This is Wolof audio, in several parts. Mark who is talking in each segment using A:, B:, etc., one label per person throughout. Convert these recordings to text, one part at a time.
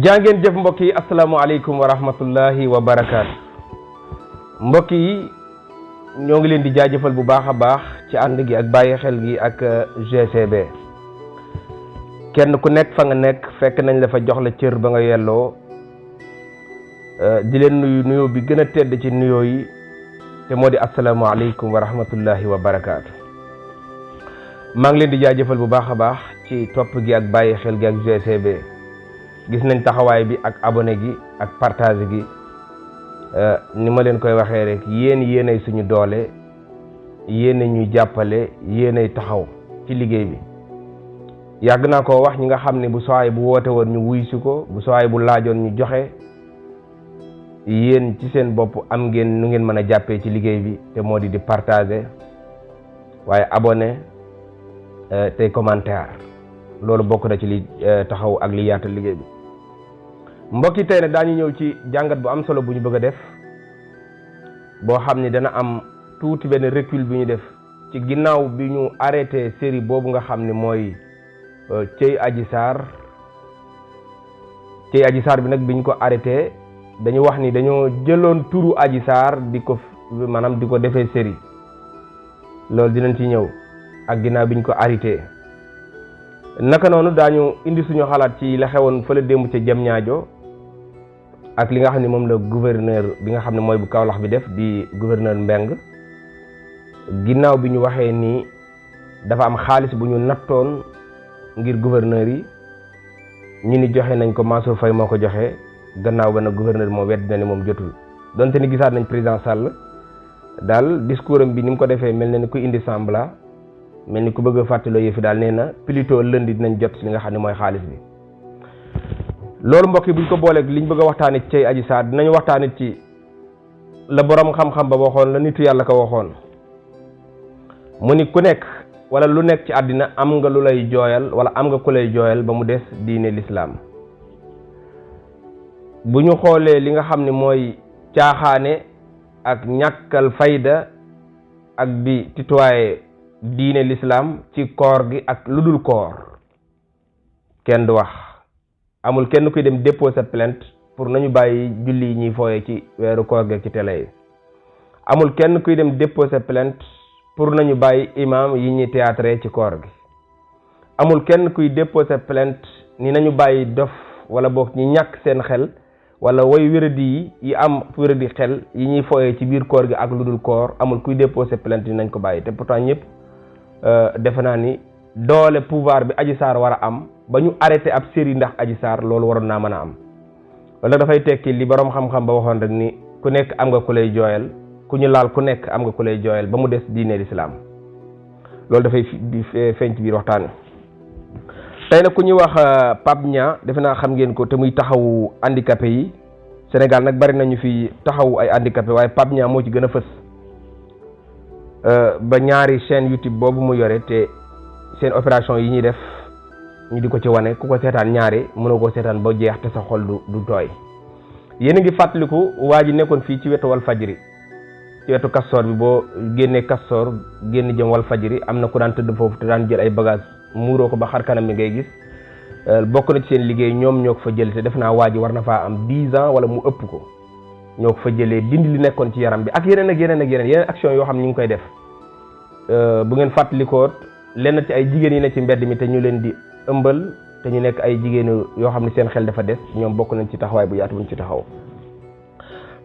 A: jàngeen jëf mbokk yi asalaamaaleykum wa rahmatullahi wa barakaatu mbokk yi ñoo ngi leen di jaajëfal bu baax a baax ci ànd gi ak bàyyi xel gi ak GCB kenn ku nekk fa nga nekk fekk nañ la fa jox la cër ba nga yelloo di leen nuyu nuyoo bi gën a tedd ci nuyoo yi te moo di asalaamaaleykum wa rahmatullahi wa barakaatu maa ngi leen di jaajëfal bu baax a baax ci topp gi ak bàyyi xel gi ak GCB gis nañ taxawaay bi ak abonné gi ak partage gi ni ma leen koy waxee rek yéenay suñu doole yéen ñuy jàppale yéenay taxaw ci liggéey bi yàgg naa ko wax ñi nga xam ne bu sowaay bu woote woon ñu wuy si ko bu sowaay bu laajoon ñu joxe yéen ci seen bopp am ngeen nu ngeen mën a jàppee ci liggéey bi te moo di partager waaye abonné tey commentaire loolu bokk na ci li taxaw ak li yaatal liggéey bi mbokk yi tey nag daañu ñëw ci jàngat bu am solo bu ñu bëgg a def boo xam ni dana am tuuti benn recul bi ñu def ci ginnaaw bi ñu arrêté série boobu nga xam ni mooy Cey Adji Sarr bi nag bi ñu ko arrêté dañu wax ni dañoo jëloon turu Adji Sarr di ko maanaam di ko defee série loolu dinañ ci ñëw ak ginnaaw bi ñu ko arrêté naka noonu daañu indi suñu xalaat ci la xewoon fële démb ca Diamniadio ak li nga xam ne moom la gouverneur bi nga xam ne mooy bu Kaolack bi def di gouverneur Mbeng ginnaaw bi ñu waxee ni dafa am xaalis bu ñu nattoon ngir gouverneur yi ñu ni joxe nañ ko Mansour Faye moo ko joxe gannaaw ba nag gouverneur moom wedd na ni moom jotul donte ni gisaat nañ président Sall daal discours am bi ni mu ko defee mel na ni ku indi semblant mel ni ku bëgg a fàttaloo yëfi daal nee na plutôt lundi dinañ jot li nga xam ne mooy xaalis bi loolu mbokk yi buñ ko booleeg liñ bëgg a waxtaanee ci Cey Adji Sarr dinañ waxtaanee ci la borom xam-xam ba waxoon la nitu yàlla ko waxoon mu ni ku nekk wala lu nekk ci àddina am nga lu lay jooyal wala am nga ku lay jooyal ba mu des diine l'islam bu ñu xoolee li nga xam ne mooy caaxaane ak ñàkkal fayda ak di tituwaaye diine l'islam ci koor gi ak lu dul koor kenn du wax amul kenn kuy dem déposer plainte pour nañu bàyyi julli yi ñuy fooye ci weeru koor gi ci télé yi amul kenn kuy dem déposer plainte pour nañu bàyyi imam yi ñuy théâtre ci koor gi amul kenn kuy déposer plainte ni nañu bàyyi dof wala boog ñi ñàkk seen xel wala way wéradi yi am wéradi xel yi ñuy fooye ci biir koor gi ak lu dul koor amul kuy déposer plainte ni nañ ko bàyyi te pourtant ñëpp defe naa ni doole pouvoir bi Adji Sarr war a am ba ñu arrêté ab série ndax Adji Sarr loolu waroon naa mën a am wala dafay tekki li borom xam-xam ba waxoon rek ni ku nekk am nga ku lay jooyal ku ñu laal ku nekk am nga ku lay jooyal ba mu des diine l'islam loolu dafay feeñ ci biir waxtaan tey nag ku ñuy wax Pape Niang defe naa xam ngeen ko te muy taxawu handicapé yi Sénégal nag bari nañu fi taxawu ay handicapé waaye Pape Niang moo ci gën a fës ba ñaari chaîne YouTube boobu mu yore te seen opération yi ñuy def ñu di ko ci wane ku ko seetaan ñaari mënoo ko seetaan ba jeex te sa xol du tooy yéen a ngi fàttaliku waa ji nekkoon fii ci wetu Walfadjri ci wetu Castor bi boo génnee Castor génn jëm Walfadjri am na ku daan tëdd foofu te daan jël ay bagage muuroo ko ba xar kanam bi ngay gis bokk na ci seen liggéey ñoom ñoo ko fa jël te def naa waa ji war na faa am 10 ans wala mu ëpp ko ñoo ko fa jëlee dindi li nekkoon ci yaram bi ak yeneen action yoo xam ne ñu ngi koy def bu ngeen fàttalikoo lenn ci ay jigéen yi ne ci mbedd mi te ñu leen di ëmbal te ñu nekk ay jigéen yoo xam ne seen xel dafa des ñoom bokk nañ ci taxawaay bu yaatu buñ ci taxaw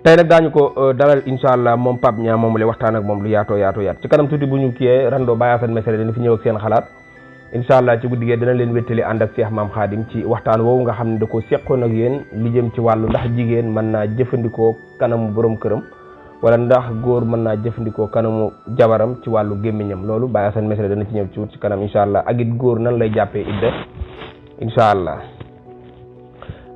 A: tey nag daañu ko dalal incha allah moom Pape Niang moom la waxtaan ak moom lu yaatoo ci kanam tuuti bu ñu kiyee rando Baye Assane Mesere dina fi ñëw ak seen xalaat incha allah ci guddigee dina leen wéttali ànd ak Cheikh Mame Khadim ci waxtaan woowu nga xam ne da ko seqoon ak yéen li jëm ci wàllu ndax jigéen mën naa jëfandikoo kanamu borom këram wala ndax góor mën naa jëfandikoo kanamu jabaram ci wàllu gémmiñam loolu Baye Assane Mesere dana ci ñëw ci wut ci kanam incha allah ak it góor nan lay jàppee idda incha allah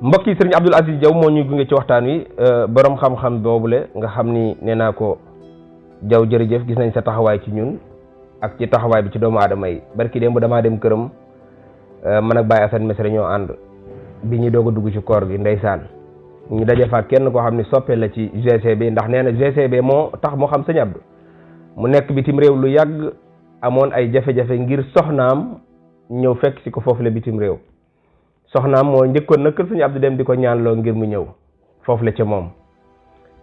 A: mbokk yi sëriñ Abdoul Aziz Diaw moo ñuy gunge ci waxtaan wi borom xam-xam boobule nga xam ni nee naa ko Diaw jërëjëf gis nañ sa taxawaay ci ñun ak ci taxawaay bi ci doomu aadama yi barki démb damaa dem këram man ak Baye Assane Mesere ñoo ànd bi ñuy doog a dugg ci koor gi ndeysaan ñu daje fa kenn koo xam ne soppe la ci GCB ndax nee na GCB moo tax moo xam sëñ Abdou mu nekk bitim réew lu yàgg amoon ay jafe-jafe ngir soxnaam ñëw fekk si ko foofu la bitim réew soxnaam moo njëkkoon na kër sëñ Abdou dem di ko ñaanloo ngir mu ñëw foofu la ca moom.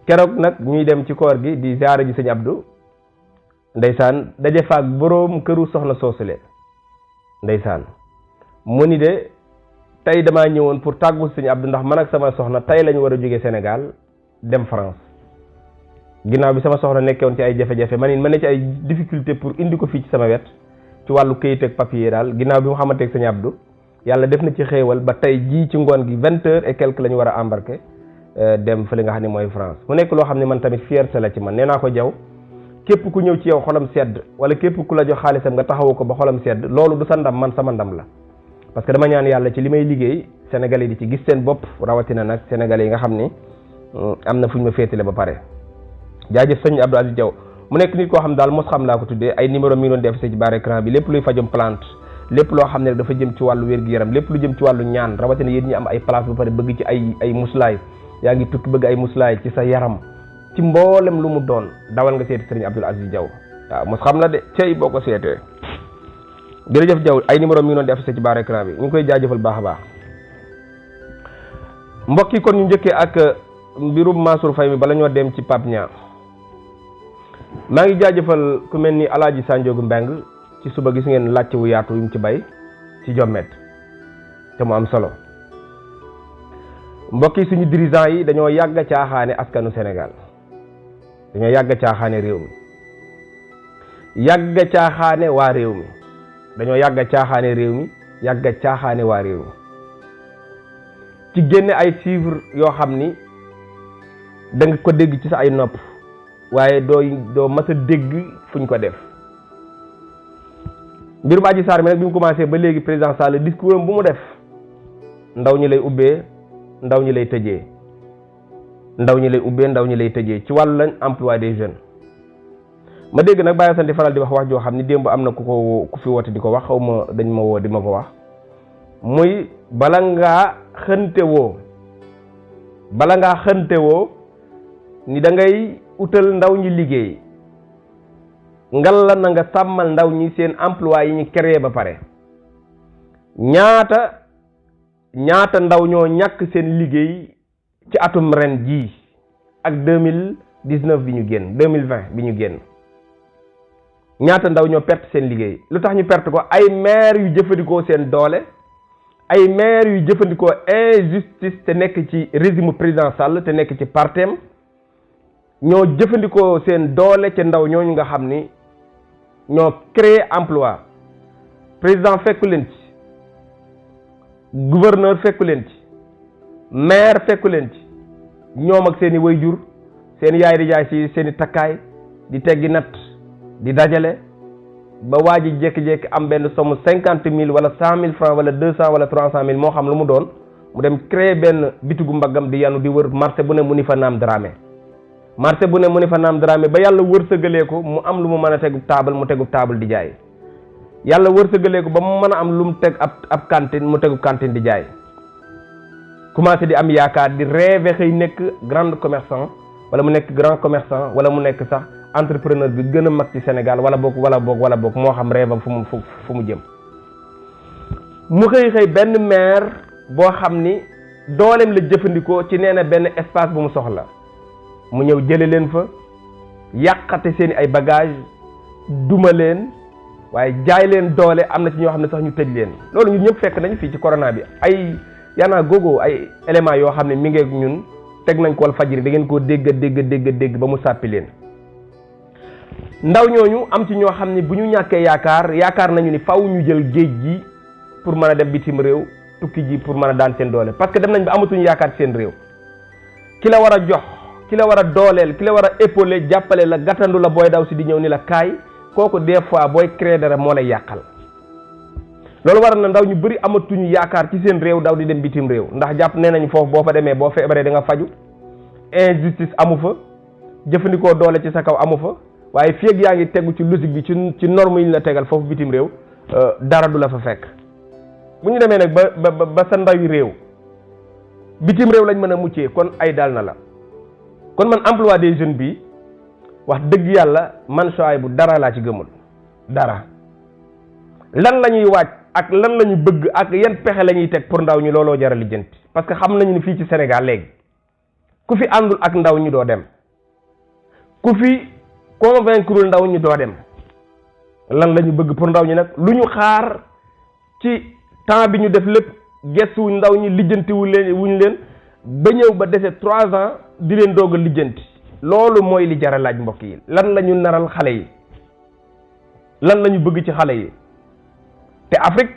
A: keroog nag ñuy dem ci koor gi di ziyaare ji sëñ Abdou ndeysaan daje faak boroom këru soxna soosule ndeysaan mu ni de tey damaa ñëwoon pour tàggu sëñ Abdou ndax man ak sama soxna tey lañu war a jóge Sénégal dem France ginnaaw bi sama soxna nekkoon ci ay jafe-jafe ma ne ci ay difficulté pour indi ko fii ci sama wet ci wàllu këyit ak papier daal ginnaaw bi mu xamante ak sëñ Abdou yàlla def na ci xéewal ba tey jii ci ngoon gi 20h et quelque la ñu war a embarquer dem fële nga xam ne mooy France mu nekk loo xam ne man tamit fierté la ci man nee naa ko jaw képp ku ñëw ci yow xolam sedd wala képp ku la jox xaalisam nga taxawu ko ba xolam sedd loolu du sa ndam man sama ndam la parce que dama ñaan yàlla ci li may liggéey Sénégalais yi di ci gis seen bopp rawatina nag Sénégalais yi nga xam ni am na fu ñu ma féetale ba pare jaajëf sëñ Abdou Aziz Diaw mu nekk nit koo xam daal mos xam laa ko tuddee ay numéro mi ngi doon def ci barre écran bi lépp luy fajum plante lépp loo xam ne dafa jëm ci wàllu wér-gu-yaram lépp lu jëm ci wàllu ñaan rawatina yéen ñi am ay place ba pare bëgg ci ay muslaay yaa ngi tukki bëgg ay muslaay ci sa yaram ci mboolem lu mu doon dawal nga seeti sëriñ Abdou Aziz Diaw waaw mos xam la de cey boo ko seetee jërëjëf Diaw ay numéro mi ngi doon def ci barre écran bi ñu ngi koy jaajëfal baax a baax mbokk yi kon ñu njëkkee ak mbirum Mansour Faye mi bala ñoo dem ci Pape Niang maa ngi jaajëfal ku mel ni Alaaji Sanjoogu Mbeng ci suba gis ngeen laajte wu yaatu yu mu ci bay ci Jommet te mu am solo mbokk yi suñu dirigeant yi dañoo yàgg a caaxaane askanu Sénégal dañoo yàgg a caaxaane réew mi yàgg a caaxaane waa réew mi dañoo yàgg a caaxaane réew mi yàgg a caaxaane waa réew mi ci génne ay chiffres yoo xam ni da nga ko dégg ci sa ay nopp waaye doo mas a dégg fuñ ko def mbirum Adji Sarr mi nag bi mu commencé ba léegi président Sall discours am bu mu def ndaw ñi lay ubbee ndaw ñi lay tëjee ndaw ñi lay ubbee ndaw ñi lay tëjee ci wàllu lañ emploi des jeunes ma dégg nag bàyyi sant faral di wax joo xam ni démb am na ku fi woote di ko wax xaw ma dañ ma woo di ma ko wax muy bala ngaa xënte woo ni da ngay utal ndaw ñi liggéey ngal la na nga sàmmal ndaw ñi seen emploi yi ñu créé ba pare ñaata ndaw ñoo ñàkk seen liggéey ci atum ren jii ak 2019 bi ñu génn 2020 bi ñu génn ñaata ndaw ñoo perte seen liggéey lu tax ñu perte ko ay maire yu jëfandikoo seen doole ay maire yu jëfandikoo injustice te nekk ci régime président Sall te nekk ci partem ñoo jëfandikoo seen doole ca ndaw ñooñu nga xam ni ñoo créer emploi président fekku leen ci gouverneur fekku leen ci maire fekku leen ci ñoom ak seeni waajur seen yaay di jaay ci seeni takkaay di teggi nat di dajale ba waa ji jékki-jékki am benn somme 50 000 wala 100 000 francs wala 200 wala 300 000 moo xam lu mu doon mu dem créer benn bitigu mbaggam di yanu di wër marché bu ne mu ni fa naam dramé marché bu ne mu ni fa naam dramé ba yàlla wërsëgalee ko mu am lu mu mën a tegub taabal mu tegub taabal di jaay yàlla wërsëgalee ko ba mu mën a am lu mu teg ab cantine mu tegub cantine di jaay commencé di am yaakaar di rêve xëy nekk grand commerçant wala mu nekk grand commerçant wala mu nekk sax entrepreneur bi gën a mag ci Sénégal wala boog moo xam rêve am fu mu jëm mu xëy benn maire boo xam ni dooleem la jëfandikoo ci nee na benn espace bu mu soxla mu ñëw jële leen fa yàqate seeni ay bagage duma leen waaye jaay leen doole am na ci ñoo xam ne sax ñu tëj leen loolu ñun ñëpp fekk nañu fii ci corona bi ay yaanaa googoo ay éléments yoo xam ne mi ngi ak ñun teg nañ ko wal fajiri da ngeen koo dégg ba mu sàppi leen ndaw ñooñu am ci ñoo xam ne bu ñu ñàkkee yaakaar nañu ni faw ñu jël géej gi pour mën a dem bitim réew tukki ji pour mën a daan seen doole parce que dem nañ ba amatuñu yaakaar ci seen réew ki la war a jox ki la war a dooleel ki la war a épauler jàppale la gàttandu la booy daw si di ñëw ni la kaay kooku des fois booy créer dara moo lay yàqal loolu waral na ndaw ñu bëri amatuñu yaakaar ci seen réew daw di dem bitim réew ndax jàpp nee nañ foofu boo fa demee boo feebaree da nga faju injustice amu fa jëfandikoo doole ci sa kaw amu fa waaye fii ak yaa ngi tegu ci logique bi ci norme yi ñu la tegal foofu bitim réew dara du la fa fekk bu ñu demee nag ba sa ndawi réew bitim réew lañ mën a muccee kon ay dal na la kon man emploi des jeunes bi wax dëgg yàlla man sooy bu dara laa ci gëmul dara lan la ñuy waaj ak lan lañu bëgg ak yan pexe la ñuy teg pour ndaw ñi looloo jar a lijjanti parce que xam nañu ni fii ci Sénégal léegi ku fi àndul ak ndaw ñi doo dem ku fi convaincre ndaw ñi doo dem lan lañu bëgg pour ndaw ñi nag lu ñu xaar ci temps bi ñu def lépp gestuwuñ ndaw ñi lijjantiwu leen wuñ leen ba ñëw ba dese 3 ans di leen doog a lijjanti loolu mooy li jar a laaj mbokk yi lan la ñu naral xale yi lan la ñu bëgg ci xale yi te Afrique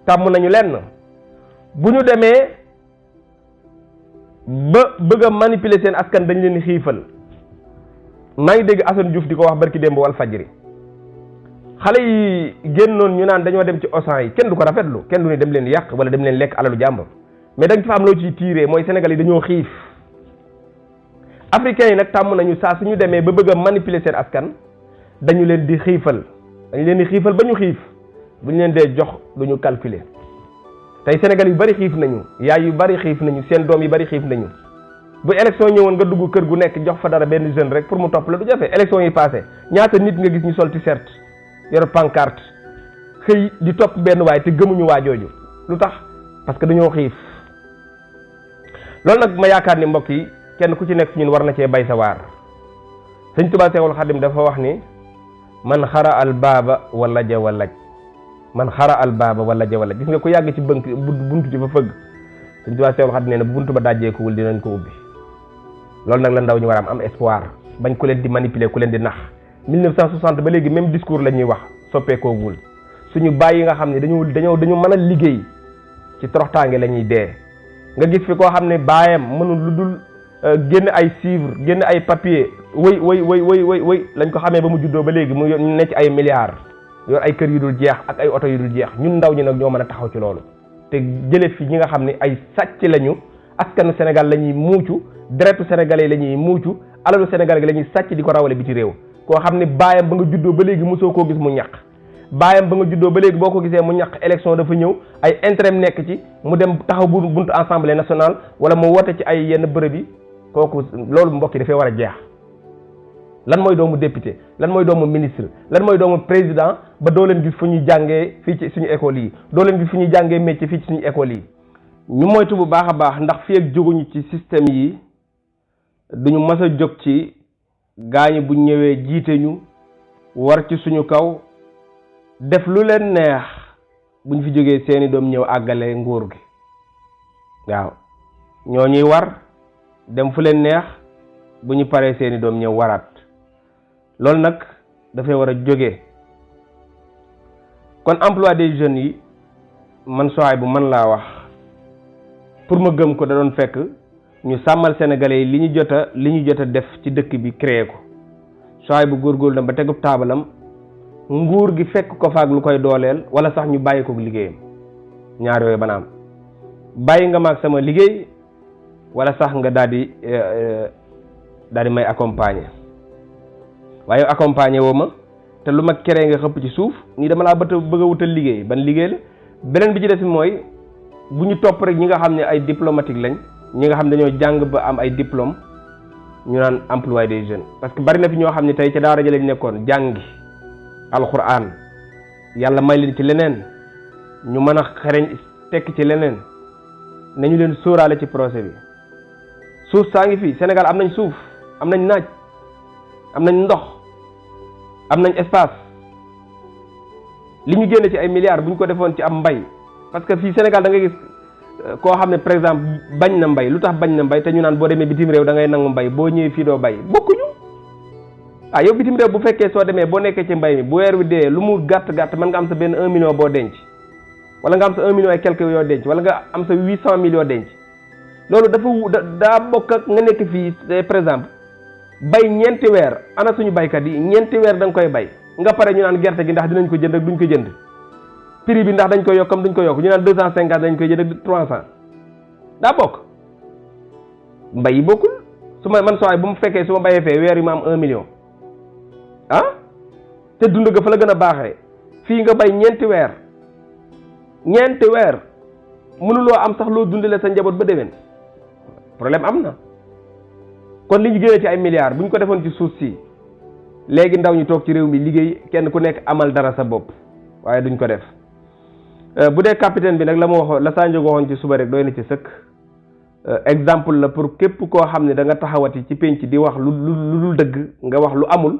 A: tàmm nañu lenn bu ñu demee ba bëgg a manipuler seen askan dañ leen xiifal maa ngi dégg Assane Diouf di ko wax barki démb wal fajri xale yi génnoon ñu naan dañoo dem ci Auchan yi kenn du ko rafetlu kenn du ne dem leen yàq wala dem leen lekk alalu jàmbur mais da nga ci fa am loo ciy tiiree mooy Sénégal yi dañoo xiif africains yi nag tàmm nañu saa suñu demee ba bëgg a manipuler seen askan dañu leen di xiifal dañu leen di xiifal ba ñu xiif bu ñu leen dee jox du ñu calculer tey Sénégal yu bari xiif nañu yaay yu bari xiif nañu seen doom yu bari xiif nañu bu élection ñëwoon nga dugg kër gu nekk jox fa dara benn jeune rek pour mu topp la du jafe élection yi passé ñaata nit nga gis ñu sol t-shirt yor pancarte xëy di topp benn waay te gëmuñu waa jooju lu tax parce que dañoo xiif loolu nag ma yaakaar ni mbokk yi kenn ku ci nekk ñun war na cee bay sa waar Sëñ Tuubaa Seexul Xadim dafa wax ni man xara al baaba wala jawalaj man xara al baaba wala jawalaj gis nga ko yàgg ci buntu ci fa fëgg Sëñ Tuubaa Seexul Xadim nee na bu buntu ba dajjeekuwul dinañ ko ubbi loolu nag la ndaw ñu war a am espoir bañ ku leen di manipuler ku leen di nax 1960 ba léegi même discours la ñuy wax soppeekoogul suñu bàyyi nga xam ne dañu mën a liggéey ci toroxtaange la ñuy dee nga gis fi koo xam ne baayam mënul lu dul génn ay livre génn ay papier wëy lañ ko xamee ba mu juddoo ba léegi mu ne ci ay milliards yor ay kër yu dul jeex ak ay oto yu dul jeex ñun ndaw ñi nag ñoo mën a taxaw ci loolu te jële fi ñi nga xam ne ay sàcc lañu askanu Sénégal la ñuy muucu deretu sénégalais la ñuy muucu alalu Sénégal gi la ñuy sàcc di ko rawale bi ci réew koo xam ne baayam ba nga juddoo ba léegi mosoo koo gis mu ñàq baayam ba nga juddoo ba léegi boo ko gisee mu ñàq élection dafa ñëw ay intérêt nekk ci mu dem taxaw buntu assemblée nationale wala mu woote ci ay yenn bërëb yi kooku loolu mbokk yi dafay war a jeex lan mooy doomu député lan mooy doomu ministre lan mooy doomu président ba doo leen gis fu ñuy jàngee fii ci suñu école yi doo leen gis fu ñuy jàngee métier fii ci suñu école yi ñu moytu bu baax a baax ndax fii ak jóguñu ci système yi duñu mas a jóg ci gaañu bu ñëwee jiite ñu war ci suñu kaw def lu leen neex buñ fi jógee seeni doom ñëw àggale nguur gi waaw ñoo ñuy war dem fu leen neex bu ñu paree seeni doom ñëw waraat loolu nag dafay war a jógee kon emploi des jeunes yi man soxaay bu man laa wax pour ma gëm ko da doon fekk ñu sàmmal sénégalais yi li ñu jot a def ci dëkk bi créé ko soxaay bu góorgóorlu na ba tegub taabalam nguur gi fekk ko faak lu koy dooleel wala sax ñu bàyyi ko liggéeyam ñaar yooyu banaam bàyyi nga maag sama liggéey wala sax nga daal di may accompagner waaye accompagner woo ma te lu ma keree nga xëpp ci suuf nii dama laa bëgg a wutal liggéey ban liggéey la beneen bi ci des mooy bu ñu topp rek ñi nga xam ne ay diplomatique lañ ñi nga xam ne dañoo jàng ba am ay diplôme ñu naan emploi des jeunes parce que bari na fi ñoo xam ne tey ca daara ja lañ nekkoon jàngi alxuraan yàlla may leen ci leneen ñu mën a xereñ tekk ci leneen nañu leen sóoraale ci projet bi suuf saa ngi fii Sénégal am nañ suuf am nañ naaj am nañ ndox am nañ espace li ñu génne ci ay milliards bu ñu ko defoon ci am mbay parce que fii Sénégal da ngay gis koo xam ne par exemple bañ na mbay lu tax bañ na mbay te ñu naan boo demee bitim réew da ngay nangu mbay boo ñëwee fii doo bay bokkuñu yow bitim réew bu fekkee soo demee boo nekkee ci mbay mi bu weer wi dee lu mu gàtt mën nga am sa benn 1 million boo denc wala nga am sa 1 million et quelque yoo denc wala nga am sa 800 millions denc loolu daa bokk ak nga nekk fii par exemple bay ñeenti weer ana suñu baykat yi ñeenti weer da nga koy bay nga pare ñu naan gerte gi ndax dinañ ko jënd ak duñ ko jënd prix bi ndax dañ koy yokk comme duñ ko yokk ñu naan 250 dañ koy jënd ak 300 daa bokk mbay yi bokkul man sooy bu mu fekkee su ma bayee fee weer yi ma am 1 million te dund ga fa la gën a baaxee fii nga bay ñeenti weer mënuloo am sax loo dundale sa njaboot ba déwén problème am na kon li ñu génnee ci ay milliards bu ñu ko defoon ci suuf si léegi ndaw ñu toog ci réew mi liggéey kenn ku nekk amal dara sa bopp waaye duñ ko def bu dee capitaine bi nag la ma waxoon la Sadio waxoon ci suba rek doy na ci sëkk exemple la pour képp koo xam ne da nga taxawati ci penc di wax lu dul dëgg nga wax lu amul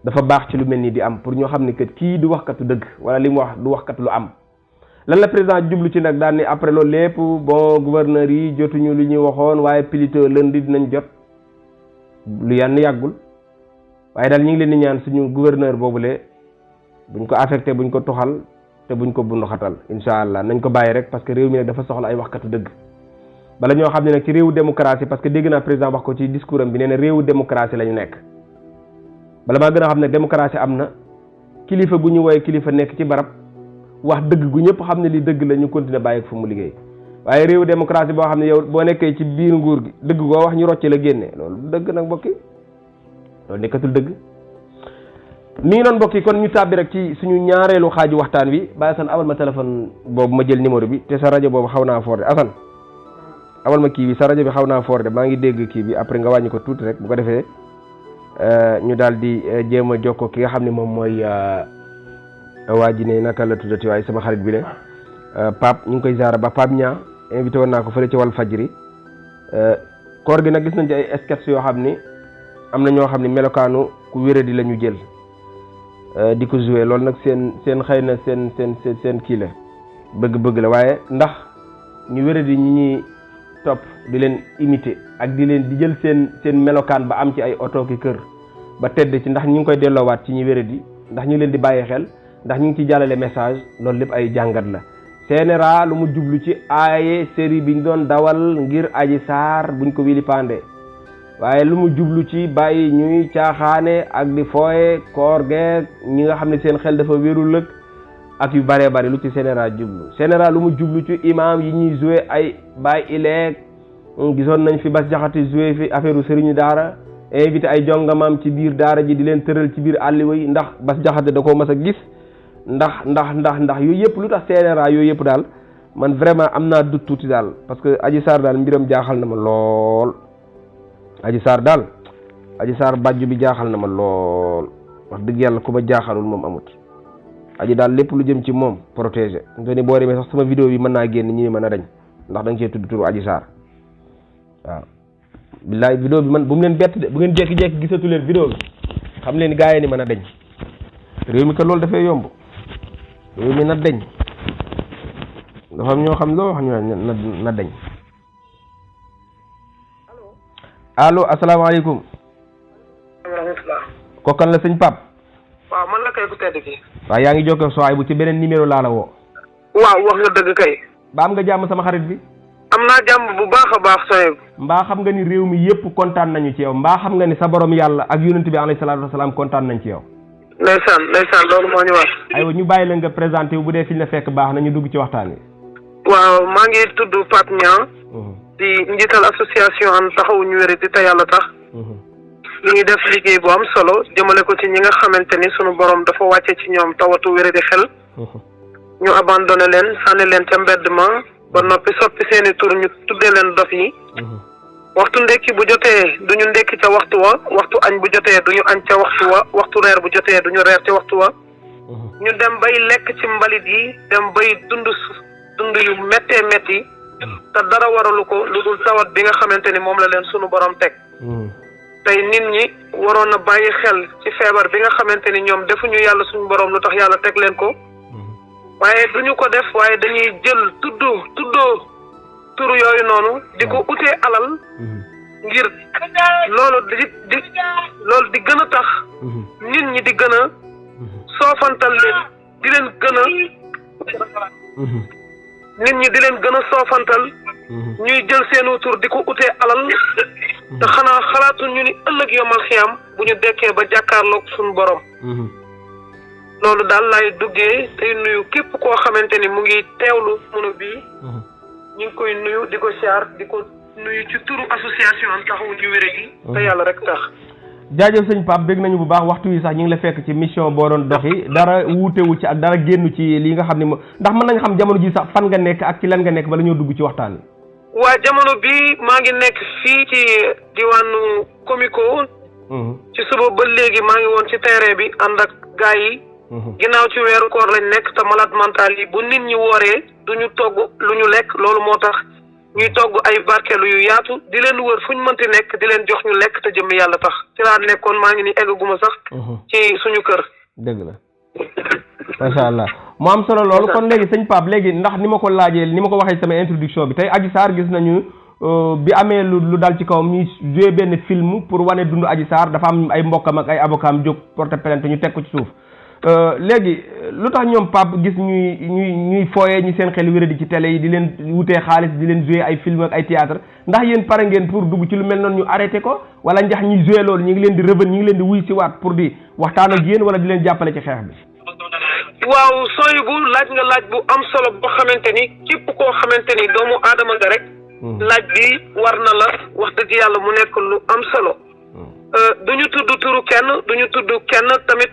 A: dafa baax ci lu mel nii di am pour ñoo xam ne que kii du waxkatu dëgg wala li mu wax du waxkat lu am. lan la président jublu ci nag daan ni après loolu lépp bon gouverneur yi jotuñu lu ñuy waxoon waaye plutôt lundi dinañ jot lu yenn yàggul waaye daal ñu ngi leen di ñaan suñu gouverneur boobule buñ ko affecté buñ ko tuxal te buñ ko bunduxatal incha allah nañ ko bàyyi rek parce que réew mi nag dafa soxla ay waxkatu dëgg bala ñoo xam ne nag ci réewu démocratie parce que dégg naa président wax ko ci discours am bi nee na réewu démocratie la ñu nekk bala maa gën a xam ne démocratie am na kilifa gu ñu woowee kilifa nekk ci barab wax dëgg gu ñëpp xam ne li dëgg la ñu continuer bàyyi ko fa mu liggéey waaye réewu démocratie boo xam ne yow boo nekkee ci biir nguur gi dëgg goo wax ñu rocce la génne loolu dëgg nag mbokki loolu nekkatul dëgg mi ngi noonu mbokki kon ñu tàbbi rek ci suñu ñaareelu xaaju waxtaan wi Baye Assane abal ma téléphone boobu ma jël numéro bi te sa rajo boobu xaw naa foor de Assane abal ma kii bi sa rajo bi xaw naa foor de maa ngi dégg kii bi après nga wàññi ko tuuti rek bu ko defee ñu daal di jéem a jokkoo ki nga xam ne moom mooy waa ji ne naka la tuddati waaye sama xarit bi le Pape ñu ngi koy ziara ba Pape Ñaa invité woon naa ko fële ci wàllu fajri koor gi nag gis nañ ci ay sketch yoo xam ni am na ñoo xam ne melokaanu ku wéradi la ñu jël di ko joué loolu nag seen xëy na seen kii la bëgg-bëgg la waaye ndax ñu wéradi ñi ñuy topp di leen imiter ak di jël seen melokaan ba am ci ay oto ki kër ba tedd ci ndax ñu ngi koy delloowaat ci ñi wéradi ndax ñu ngi leen di bàyyi xel ndax ñu ngi ci jàllale message loolu lépp ay jàngat la CNRA lu mu jublu ci aaye série bi ñu doon dawal ngir Adji Sarr buñ ko wili pande waaye lu mu jublu ci bàyyi ñuy caaxaane ak di fooye koor geek ñi nga xam ne seen xel dafa wérul lëg ak yu bëree bëri lu ci CNRA jublu CNRA lu mu jublu ci imam yi ñuy joué ay Baye Ileeg gisoon nañ fi Bass Jaxate joué fi affaire u sëriñu daara invité ay jongamaam ci biir daara ji di leen tëral ci biir àlliwa yi ndax Bass Jaxate da koo mas a gis ndax yooyu yëpp lu tax CNRA yooyu yëpp daal man vraiment am naa dut tuuti daal parce que Adji Sarr daal mbiram jaaxal na ma lool Adji Sarr bàjju bi jaaxal na ma lool wax dëgg yàlla ku ma jaaxalul moom amut Adji daal lépp lu jëm ci moom protégé nga ni boo demee sax sama vidéo bi mën naa génn ñi mën a dañ ndax da nga cee tudd turu Adji Sarr waaw billaay vidéo bi man bu mu leen bett de bu ngeen jékki-jékki gisatu leen vidéo bi xam leen gaa yi ni mën a dañ réew mi que loolu dafay yomb réew mi na dañ dafa am ñoo xam loo wax ñu na dañ allo asalaamaaleykum.
B: rahmatulah.
A: kookan la sëñ Pape.
B: waaw man la kay ku tedd ki.
A: waaw yaa ngi jokkoo soo ay bu ci beneen numéro laa la woo.
B: waaw wax nga dëgg kay.
A: ba am nga jàmm sama xarit bi.
B: am naa jàmm bu baax a baax Soyebu.
A: mbaa xam nga ni réew mi yëpp kontaan nañu ci yow mbaa xam nga ni sa borom yàlla ak yonent bi alayhi salaatu wasalaam kontaan nañ ci yow.
B: ndeysaan loolu moo ñu wax.
A: aywa ñu bàyyi la nga présenté wu bu dee fi ñu la fekk baax na ñu dugg ci waxtaan wi.
B: waaw maa ngi tudd Pape Niang. di njiital association an taxawu ñu wéradi te yàlla tax. li ngi def liggéey bu am solo jëmale ko ci ñi nga xamante ni sunu borom dafa wàcce ci ñoom tawatu wéradi xel. ñu abandonné leen sànni leen ca mbedd ma ba noppi soppi seeni tur ñu tuddee leen dof yi. waxtu ndekki bu jotee duñu ndekki ca waxtu wa waxtu añ bu jotee duñu añ ca waxtu wa waxtu reer bu jotee duñu reer ca waxtu wa. ñu dem bay lekk ci mbalit yi dem bay dund yu méttee métti. te dara waralu ko lu dul tawat bi nga xamante ni moom la leen sunu borom teg. tey nit ñi waroon na bàyyi xel ci feebar bi nga xamante ni ñoom defuñu yàlla suñu borom lu tax yàlla teg leen ko. waaye duñu ko def waaye dañuy jël tuddoo turu yooyu noonu di ko utee alal. ngir loolu di gën a tax. nit ñi di gën a soofantal leen di leen gën a. nit ñi di leen gën a soofantal. ñuy jël seenu tur di ko utee alal. te xanaa xalaatu ñu ni ëllëg yomal xiyam bu ñu dekkee ba jàkkaarloog suñu borom. loolu daal laay duggee tey nuyu képp koo xamante ni mu ngi teewlu mono bii. ñu ngi koy nuyu di ko siyaar di ko nuyu ci turu association am taxawu ñu wéré gi. te yàlla rek tax.
A: jaajëf sëñ Pape bég nañu bu baax waxtu wi sax ñu ngi la fekk ci mission boo doon doxi dara wuutewu ci ak dara génn ci li nga xam ne ndax mën nañ xam jamono ji sax fan nga nekk ak ci lan nga nekk bala ñoo dugg ci waxtaan wi.
B: waa jamono bi maa ngi nekk fii ci diwaanu Comico. ci suba ba léegi maa ngi woon ci terrain bi ànd ak gars yi. ginnaaw ci weeru koor lañ nekk te malade mental yi bu nit ñi wooree duñu togg lu ñu lekk loolu moo tax ñuy togg ay barkeelu yu yaatu di leen wër fu ñu mënti nekk di leen jox ñu lekk te jëmmi yàlla tax ci laa nekkoon maa ngi ni eggaguma sax ci suñu kër.
A: dëgg la macha allah mu am solo loolu kon léegi sëñ Pape léegi ndax ni ma ko laajee ni ma ko waxee sama introduction bi tey Adji Sarr gis nañu bi amee lu dal ci kawam ñuy joué benn film pour wane dund Adji Sarr dafa am ay mbokkam ak ay avocat am jóg porte plainte ñu teg ko ci suuf léegi lu tax ñoom Pape gis ñuy fooyee ñi seen xel wéradi ci télé yi di leen wutee xaalis di leen joué ay film ak ay théâtre ndax yéen pare ngeen pour dugg ci lu mel noonu ñu arrêté ko wala ndax ñi joué loolu ñu ngi leen di revenir ñu ngi leen di wuy si waat pour di waxtaan ak yéen wala di leen jàppale ci xeex bi.
B: waaw sooy bu laaj nga laaj bu am solo boo xamante ni képp koo xamante ni doomu aadama nga rek. laaj bi war na la wax dëgg yàlla mu nekk lu am solo. duñu tudd turu kenn duñu tudd kenn tamit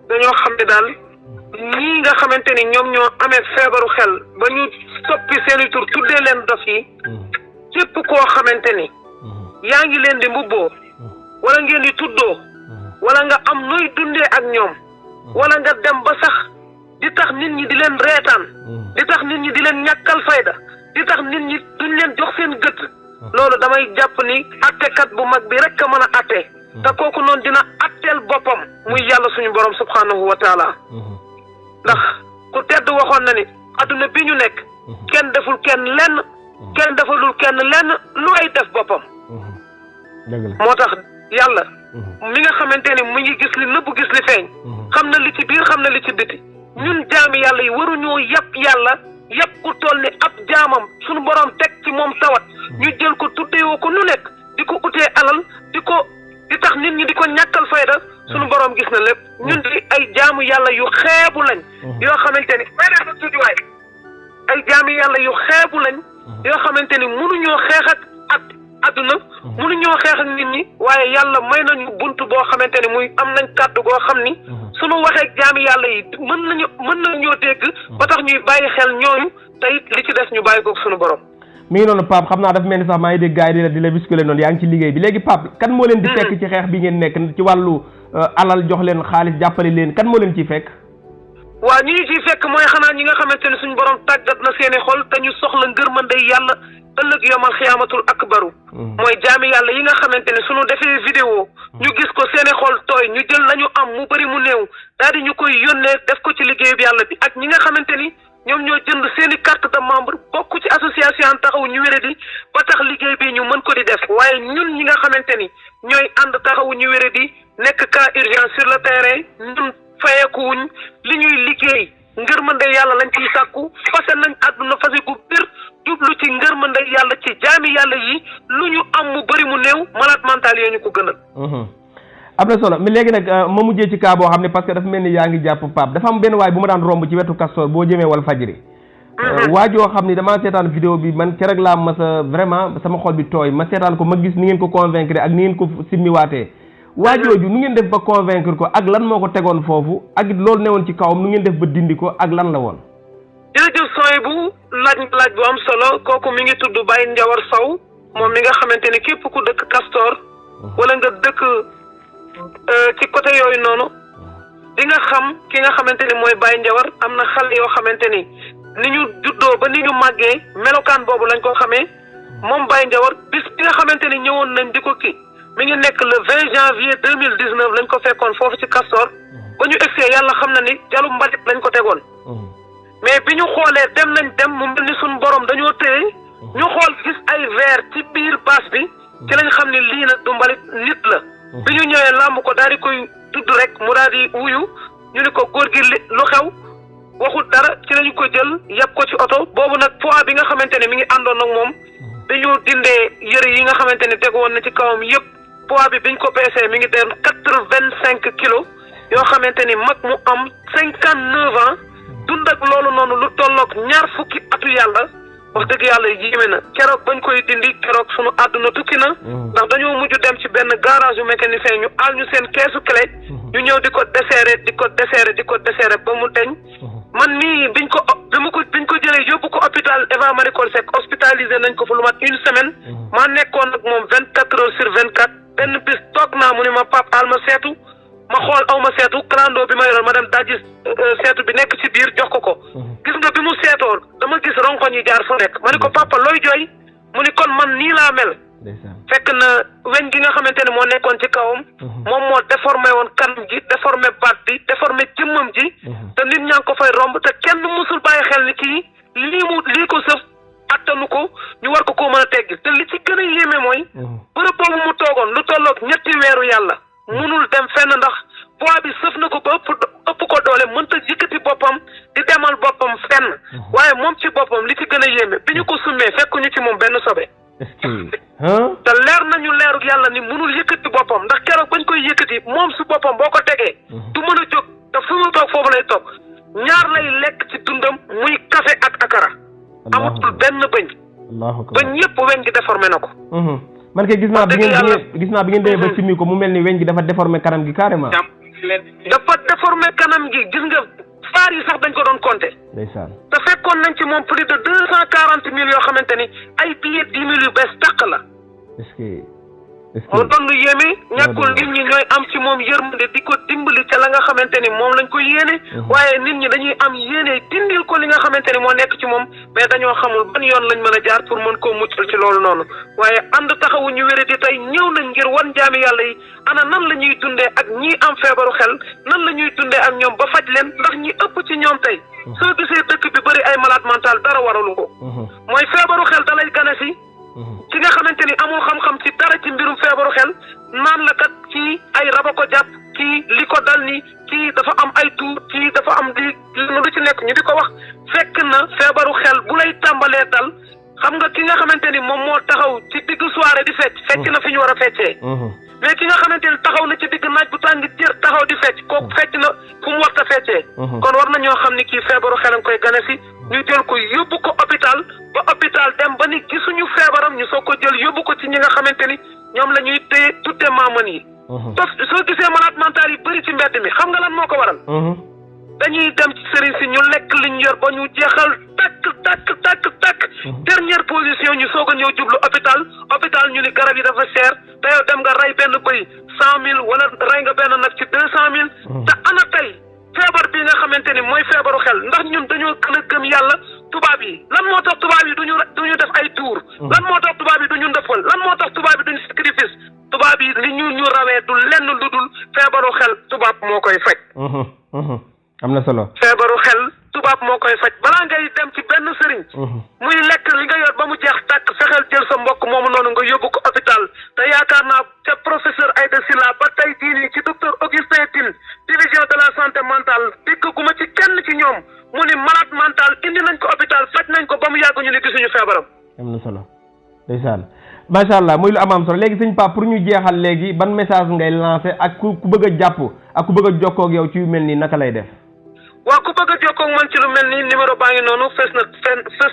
B: dañoo xam ne daal ñii nga xamante ni ñoom ñoo amee feebaru xel ba ñu soppi seeni tur tuddee leen dof yi. képp koo xamante ni yaa ngi leen di mbubboo wala ngeen di tuddoo wala nga am nooy dundee ak ñoom wala nga dem ba sax di tax nit ñi di leen reetaan di tax nit ñi di leen ñàkkal fayda di tax nit ñi duñ leen jox seen gët loolu damay jàpp ni attekat bu mag bi rek a mën a atte te kooku noonu dina atteel boppam muy yàlla suñu borom subhanahu wa taala ndax ku tedd waxoon na ni adduna bi ñu nekk kenn deful kenn lenn kenn defalul kenn lenn lu ay def boppam moo tax yàlla mi nga xamante ni mu ngi gis li nëbb gis li feeñ xam na li ci biir xam na li ci biti ñun jaami yàlla yi waruñoo yàpp yàlla yàpp ku toll ni ab jaamam suñu borom teg ci moom tawat ñu jël ko tuddeewoo ko nu nekk di ko utee alal di tax nit ñi di ko ñàkkal fayda suñu borom gis na lépp ñun di ay jaamu yàlla yu xeebu lañ yoo xamante ni may naa ko tuddi waay ay jaami yàlla yu xeebu lañ yoo xamante ni mënuñoo xeex ak adduna mënuñoo xeex ak nit ñi waaye yàlla may nañu bunt boo xamante ni muy am nañ kàddu goo xam ni suñu waxee jaami yàlla yi mën nañoo dégg ba tax ñuy bàyyi xel ñooñu te it li ci des ñu bàyyi ko suñu borom.
A: mi ngi noonu Pape xam naa dafa mel ni sax maa ngi dégg gars yi di la bisculer noonu yaa ngi ci liggéey bi léegi Pape kan moo leen di fekk ci xeex bi ngeen nekk ci wàllu alal jox leen xaalis jàppale leen kan moo leen ciy fekk.
B: waaw ñi ñu ciy fekk mooy xanaa ñi nga xamante ni suñu borom tàggat na seeni xol te ñu soxla ngërmande yàlla ëllëg yomal xiyaamatul akbaru mooy jaami yàlla yi nga xamante ni suñu defee vidéo ñu gis ko seeni xol tooy ñu jël lañu am mu bëri mu néew daal di ñu koy yónnee def ko ci liggéeyu yàlla bi ak ñi nga xamante ni ñoom ñoo jënd seeni carte de membre bokk ci association taxawu ñu wéradi ba tax liggéey bi ñu mën ko di def waaye ñun ñi nga xamante ni ñooy ànd taxawu ñu wéradi nekk cas urgence sur le terrain ñun fayeekuwuñ li ñuy liggéey ngërmande yàlla lañ ciy sàkku fase nañ àdduna fase gu bir jublu ci ngërmande yàlla ci jaami yàlla yi lu ñu am mu bëri mu néew malade mental yi ñu ko gënal.
A: am na solo mais léegi nag ma mujjee ci cas boo xam ne parce que dafa mel ni yaa ngi jàpp Pape dafa am benn waay bu ma daan romb ci wetu Castor boo jëmee wal fajiri waajoo xam ni damaa seetaan vidéo bi man keroog laa ma sa vraiment sama xol bi tooy ma seetaan ko ma gis ni ngeen ko convaincre ak ni ngeen ko simmiwaatee waajooju nu ngeen def ba convaincre ko ak lan moo ko tegoon foofu ak loolu newoon ci kawam nu ngeen def ba dindi ko ak lan la woon.
B: jërëjëf sooy bu laaj bu am solo kooku mi ngi tudd Baye Ndiawar Sow moom mi nga xamante ni képp ku dëkk Castor wala nga dëkk ci côté yooyu noonu di nga xam ki nga xamante ni mooy Baye Ndiawar am na xale yoo xamante ni ñu juddoo ba ni ñu màggee melokaan boobu lañ ko xamee moom Baye Ndiawar bis bi nga xamante ni ñëwoon nañ di ko kii mi ngi nekk le 20 janvier 2019 lañ ko fekkoon foofu ci Castor ba ñu egsee yàlla xam na ni jalu mbalit lañ ko tegoon mais bi ñu xoolee dem mu mel ni suñu borom dañoo téye ñu xool gis ay verre ci biir bâche bi ci lañ xam ni lii nag du mbalit nit la bi ñu ñëwee làmb ko daal di koy tudd rek mu daal di wuyu ñu ni ko góor gi lu xew waxul dara ci lañu ko jël yàpp ko ci oto boobu nag poids bi nga xamante ne mi ngi àndoon ak moom bi ñu dindee yëre yi nga xamante ne tegu woon na ci kawam yëpp poids bi biñ ko peesee mi ngi dem 85 kilos yoo xamante ni mag mu am 59 ans dund ak loolu noonu lu tolloog 20 atu yàlla wax dëgg yàlla yéeme na keroog bañ koy dindi keroog sunu àdduna tukki na ndax dañoo mujj dem ci benn garage yu mécanicien ñu aal ñu seen keesu clé ñu ñëw di ko desserré ba mu deñ man nii biñ ko jëlee yóbbu ko hôpital Eva Marie Coll Seck hospitalisé nañ ko fu lu mat une semaine maa nekkoon ak moom 24 heures sur 24 benn bis toog naa mu ne ma Pape al ma seetu ma xool aw ma seetu clando bi ma yoroon ma dem dajji seetu bi nekk ci biir jox ko gis nga bi mu seetoo dama gis ronkoñ yi jaar fu nekk ma ni ko papa looy jooy mu ni kon man nii laa mel fekk na weñ gi nga xamante ne moo nekkoon ci kawam moom moo déformé woon kanam gi déformé baat bi déformé jëmmam ji te nit ñaa ngi ko fay romb te kenn musul bàyyi xel ni kii lii ko sëf attanu ko ñu war ko mën a teggi te li ci gën a yéeme mooy bërëb boobu mu toogoon lu tolloog 3 weeru yàlla munul dem fenn ndax poids bi sëf na ko ba ëpp ko doole mënta yëkkati boppam di demal boppam fenn waaye moom ci boppam li ci gën a yéeme bi ñu ko summee fekkuñu ci moom benn sobe te leer nañu leerug yàlla ni munul yëkkati boppam ndax keroog bañ koy yëkkati moom su boppam boo ko tegee du mën a jóg te fu mu toog foofu lay toog ñaar lay lekk ci dundam muy café ak akara amatul benn bëñ bëñ yëpp weñ gi déformé na ko
A: man kay gis naa bi ngeen demee ba simmi ko mu mel ni weñ gi dafa déformé kanam gi carrément
B: dafa déformé kanam gi gis nga faar yi sax dañ ko doon compter
A: ndeysaan
B: te fekkoon nañ ci moom plus de 240 000 yoo xamante ni ay billets 10 000 yu bees tàq la mu doon lu yéeme ñàkkul nit ñi ñooy am ci moom yërmande di ko dimbali ca la nga xamante ni moom lañ ko yéene waaye nit ñi dañuy am yéene dindil ko li nga xamante ni moo nekk ci moom mais dañoo xamul ban yoon lañ mën a jaar pour mën koo muccal ci loolu noonu waaye ànd taxawu ñu wéré di tey ñëw nañ ngir wan jaami yàlla yi ana nan la ñuy dundee ak ñii am feebaru xel nan la ñuy dundee ak ñoom ba faj leen ndax ñi ëpp ci ñoom tey soo gisee dëkk bi bëri ay malade mental dara waralu ko mooy feebaru xel da lay gane si ki nga xamante ni amul xam-xam ci dara ci mbirum feebaru xel naan la kat kii ay raba ko jàpp kii li ko dal ni kii dafa am ay tuur kii dafa am di lu ci nekk ñu di ko wax fekk na feebaru xel bu lay tàmbalee dal xam nga ki nga xamante ni moom moo taxaw ci digg soirée di fecc na fi ñu war a feccee mais ki nga xamante ni taxaw na ci digg naaj bu tàng jër taxaw di fecc kooku fecc na fu mu warta feccee kon war na ñoo xam ni kii feebaru xelam koy gane si ñu jël ko yóbbu ko hôpital ba hôpital dem ba ni gisuñu feebaram ñu soog ko jël yóbbu ko ci ñi nga xamante ni ñoom la ñuy téye tuddee maaman yi soo gisee malade mental yi bëri ci mbedd mi xam nga lan moo ko waral dañuy dem ci sëriñ si ñu lekk liñ yor ba ñu jeexal takk dernière position ñu soog a ñëw jublu hôpital ñu ni garab yi dafa cher te yow dem nga rey benn bëy 100 000 wala rey nga benn nag ci 200 000 te ana tey feebar bi nga xamante ni mooy feebaru xel ndax ñun dañoo gën a gëm yàlla tubaab yi lan moo tax tubaab yi duñu def ay tour lan moo tax tubaab yi duñu ndëppal lan moo tax tubaab yi duñu sacrifice tubaab yi li ñu rawee du lenn lu dul feebaru xel tubaab moo koy faj
A: am na solo
B: feebaru xel tubaab moo koy faj balaa ngay dem ci benn sëriñ muy lekk li nga yor ba mu jeex tàkk fexeel jël sa mbokk moomu noonu nga yóbbu ko hôpital te yaakaar naa ca professeur Aïda Sylla ba tey jii nii ci docteur Augustin Tine division de la santé mentale dégguma ci kenn ci ñoom mu ni malade mental indi nañ ko hôpital faj nañ ko ba mu yàgg ñu ni gisuñu feebaram
A: am na solo ndeysaan macha allah muy lu am solo léegi sëñ Pape pour ñu jeexal léegi ban message ngay lancé ak ku bëgg a jàpp ak ku bëgg a jokkoo ak yow ci yu mel nii naka lay def
B: waaw ku bëgg a jokkoo ak man ci lu mel nii numéro baa ngi noonu fës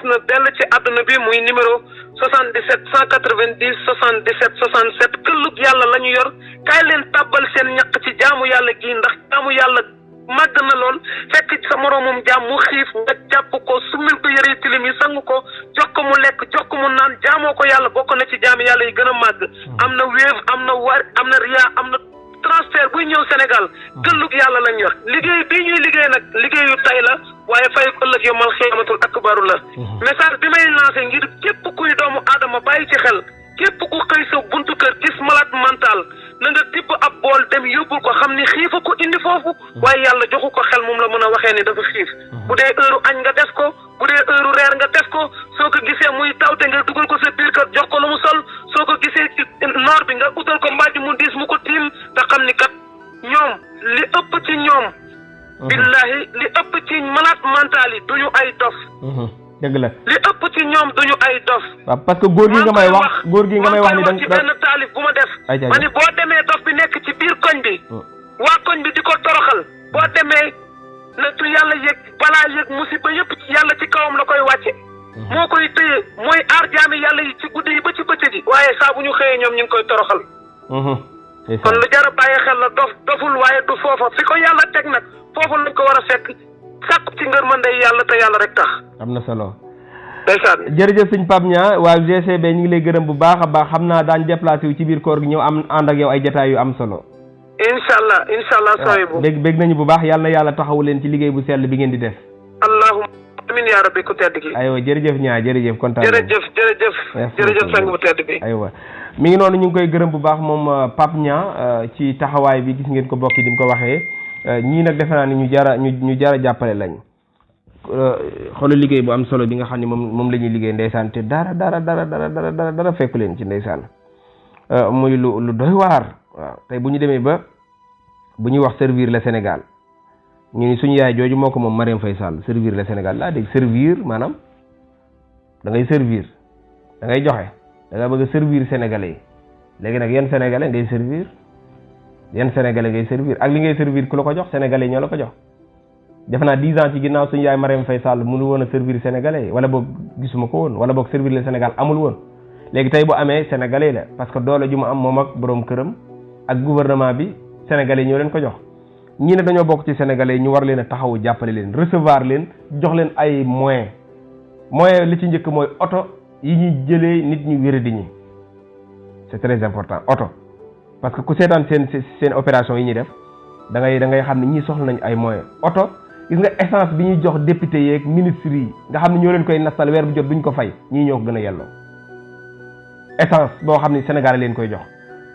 B: na dell ci àdduna bi muy numéro 77 190 77 67 këllug yàlla la ñu yor kaay leen tàbbal seen ñaq ci jaamu yàlla gii ndax jaamu yàlla màgg na lool fekk sa moroomum jaam mu xiif nga jàpp ko summil ko yëre tilim yi sang ko jox ko mu lekk jox ko mu naan jaamoo ko yàlla bokk na ci jaami yàlla yi gën a màgg am na Wave am na Wari am na Ria am na transfert buy ñëw Sénégal gëllug yàlla lañ yor liggéey bii ñuy liggéey nag liggéeyu tay la waaye fay ëllëg yomal xiyaamatul akbaru la message bi may lancé ngir képp kuy doomu aadama bàyyi ci xel képp ku xëy sa buntu kër gis malade mental na nga tibb ab bool dem yóbbul ko xam ni xiifa ko indi foofu waaye yàlla joxu ko xel moom la mën a waxee ni dafa xiif bu dee heure añ nga def ko bu dee heure reer nga def ko soo ko gisee muy tawte nga dugal ko sa biir kër jox ko lu mu sol soo ko gisee ci noor bi nga utal ko mbàjj mu diis mu ko tiim te xam ni kat ñoom li ëpp ci ñoom billahi li ëpp ci malade mental yi duñu ay dof
A: dëgg la
B: li ëpp ci ñoom duñu ay dof
A: waaw parce que góor gi nga may wax ni
B: ci benn taalif bu ma def ma ni boo demee dof bi nekk ci biir koñ bi waa koñ bi di ko toroxal boo demee na tu yàlla yëg balaa yëg musiba yëpp ci yàlla ci kawam la koy wàcce moo koy téye mooy aar jaami yàlla yi ci guddi yi ba ci bëccëg yi waaye saa bu ñu xëyee ñoom ñu ngi koy toroxal kon lu jar a bàyyi xel la doful waaye du foofa fi ko yàlla teg nag foofu lañ ko war a fekk sàkku ci ngërmande yàlla te yàlla rek tax
A: am na solo
B: ndeysaan
A: jërëjëf sëñ Pape Niang waa GCB ñu ngi lay gërëm bu baax a baax xam naa daañ déplacé wu ci biir koor gi ñëw am ànd ak yow ay jotaay yu am solo
B: inshallah sooy bu
A: bég nañu bu baax yàlla na yàlla taxawu leen ci liggéey bu sell bi ngeen di def.
B: allahumma amin yaa rabbi ku tedd gi.
A: aywa jërëjëf ñaa jërëjëf kontaan
B: jërëjëf sang bu tedd bi.
A: aywa mi ngi noonu ñu ngi koy gërëm bu baax moom Pape Niang ci taxawaay bi gis ngeen ko bokk di mu ko waxee ñii nag defe naa ni ñu jara jàppale lañ. xoolal liggéey bu am solo bi nga xam ne moom la ñuy liggéey ndeysaan te dara fekku leen ci ndeysaan muy lu doy waar waaw tey bu ñu demee ba bu ñuy wax servir le Sénégal ñu ni suñu yaay jooju moo ko moom Marième Faye Sall servir le Sénégal laa dégg servir maanaam da ngay servir da ngay joxe da nga bëgg a servir sénégalais yi léegi nag yan sénégalais ngay servir ak li ngay servir ku la ko jox sénégalais ñoo la ko jox. defe naa 10 ans ci ginnaaw suñu yaay Marième Faye Sall mënu woon a servir sénégalais wala boog gisuma ko woon wala boog servir le Sénégal amul woon léegi tey bu amee sénégalais la parce que doole ju mu am moom ak borom këram ak gouvernement bi sénégalais ñoo leen ko jox ñii ne dañoo bokk ci sénégalais ñu war leen a taxawu jàppale leen recevoir leen jox leen ay moyens li ci njëkk mooy oto yi ñuy jëlee nit ñu wéradi ñi c'est très important oto parce que ku seetaan seen opération yi ñuy def da ngay xam ne ñii soxla nañ ay moyens oto gis nga essence bi ñuy jox député yeeg ministres yi nga xam ne ñoo leen koy nastal weer bu jot duñ ko fay ñii ñoo ko gën a yelloo essence boo xam ne Sénégal leen koy jox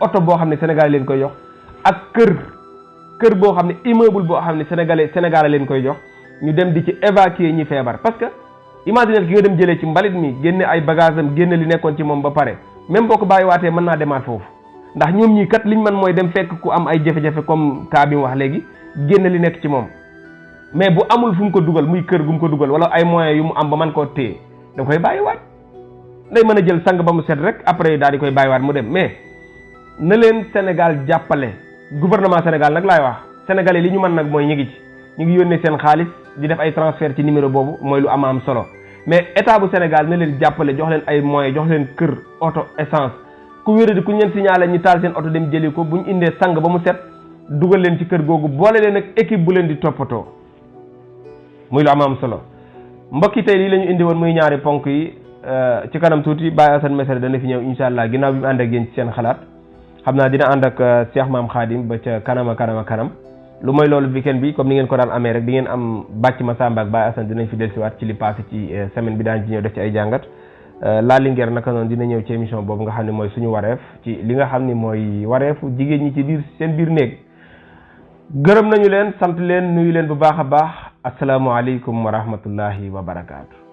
A: oto boo xam ne Sénégal leen koy jox ak kër boo xam ne immeuble boo xam ne Sénégal leen koy jox ñu dem di ci évacuer ñi feebar parce que imaginer ki nga dem jëlee ci mbalit mi génne ay bagage am génne li nekkoon ci moom ba pare même boo ko bàyyiwaatee mën naa demaat foofu ndax ñoom ñii kat liñ mën mooy dem fekk ku am ay jafe-jafe comme cas bi mu wax léegi génne li nekk ci moom mais bu amul fu mu ko dugal muy kër gu mu ko dugal wala ay moyens yu mu am ba mën koo téye da koy bàyyiwaat day mën a jël sang ba mu set rek après daal di koy bàyyiwaat mu dem mais na leen Sénégal jàppale gouvernement Sénégal nag laay wax sénégalais li ñu mën nag mooy ñu ngi yónnee seen xaalis di def ay transfert ci numéro boobu mooy lu am solo mais état bu Sénégal na leen jàppale jox leen ay moyens jox leen kër oto essence ku wéradi ku ñu leen signalé ñu taal seen oto dem jëli ko bu ñu indee sang ba mu set dugal leen ci kër googu boole leen ak équipe bu leen di toppatoo muy lu am solo mbokki tey lii la ñu indi woon muy ñaari ponk yi ci kanam tuuti Baye Assane Mesere dana fi ñëw incha allah ginnaaw bi mu ànd ak yéen ci seen xalaat xam naa dina ànd ak Cheikh Maam Khadim ba ca kanam lu mooy loolu weekend bi comme ni ngeen ko daan amee rek di ngeen am bàcc Massamba ak Baye Assane dinañ fi dellusiwaat ci li passé ci semaine bi daañu ci ñëw def ci ay jàngat laa Linguère naka noonu dina ñëw ci émission boobu nga xam ne mooy suñu wareef ci li nga xam ne mooy wareefu jigéen ñi ci seen biir néeg gërëm nañu leen sant leen nuyu leen bu baax a baax asalaamualeykum wa rahmatullahi wa barakaatu.